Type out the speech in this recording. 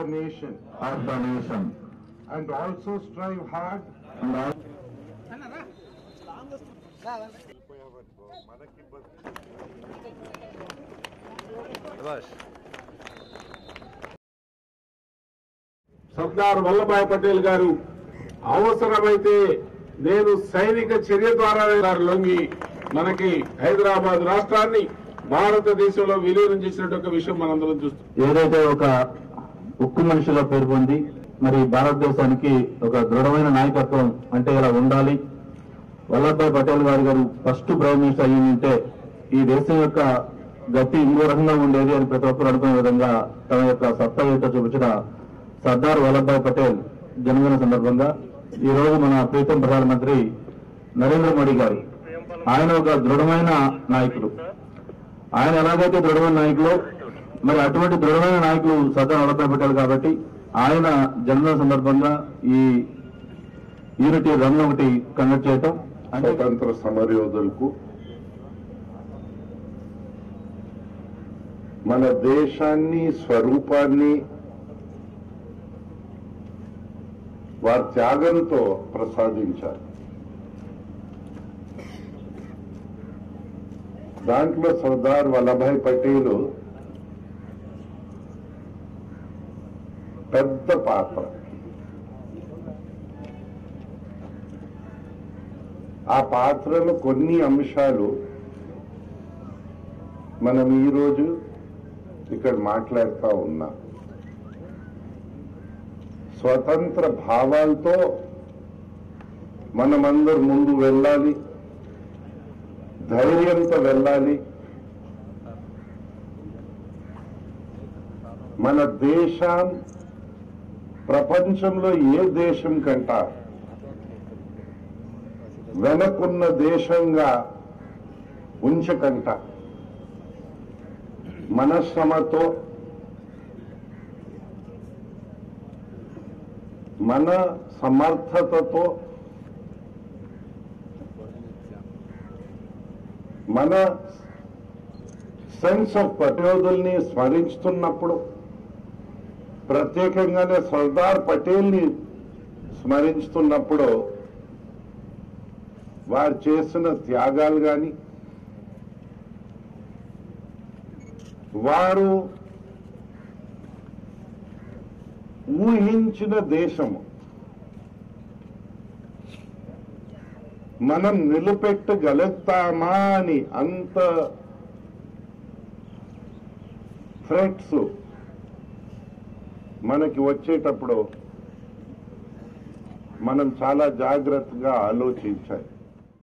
nation and also strive hard Sardar Vallabhbhai Patel గారు అవసరమైతే నేను సైనిక చర్య ద్వారా లొంగి మనకి హైదరాబాద్ రాష్ట్రాన్ని భారతదేశంలో విలీనం చేసినట్టు విషయం మనందరం చూస్తాం. ఏదైతే ఒక ఉక్కు మనిషిగా పేరు పొంది మరి భారతదేశానికి ఒక దృఢమైన నాయకత్వం అంటే ఇలా ఉండాలి. వల్లభాయ్ పటేల్ గారు ఫస్ట్ ప్రైమ్ మినిస్టర్ అయ్యి ఉంటే ఈ దేశం యొక్క గతి ఇంకో రకంగా ఉండేది అని ప్రతి ఒక్కరు అనుకునే విధంగా తన యొక్క సత్తా యొక్క చూపించిన సర్దార్ వల్లభాయ్ పటేల్ జన్మదిన సందర్భంగా ఈ రోజు మన ప్రీతం ప్రధానమంత్రి నరేంద్ర మోడీ గారు ఆయన ఒక దృఢమైన నాయకుడు. ఆయన ఎలాగైతే దృఢమైన నాయకులు మరి అటువంటి దృఢమైన నాయకులు సర్దార్ వల్లభాయ్ పటేల్ కాబట్టి ఆయన జన్మదిన సందర్భంగా ఈ యూనిటీ రన్ ఒకటి కండక్ట్ చేయటం స్వతంత్ర సమరయోధులకు మన దేశాన్ని స్వరూపాన్ని వారి త్యాగంతో ప్రసాదించారు. దాంట్లో సర్దార్ వల్లభాయ్ పటేల్ పెద్ద పాత్ర. ఆ పాత్రలో కొన్ని అంశాలు మనం ఈరోజు ఇక్కడ మాట్లాడుతూ ఉన్నాం. స్వతంత్ర భావాలతో మనమందరూ ముందు వెళ్ళాలి, ధైర్యంతో వెళ్ళాలి. మన దేశం ప్రపంచంలో ఏ దేశం కంట వెనకున్న దేశంగా ఉంచకంట మన శ్రమతో మన సమర్థతతో మన సెన్స్ ఆఫ్ పటేల్ని స్మరించుతున్నప్పుడు ప్రత్యేకంగానే సర్దార్ పటేల్ని స్మరించుతున్నప్పుడు వారు చేసిన త్యాగాలు కానీ వారు ఊహించిన దేశము మనం నిలబెట్టగలుగుతామా అని అంత థ్రెట్స్ మనకి వచ్చేటప్పుడు మనం చాలా జాగ్రత్తగా ఆలోచించాలి.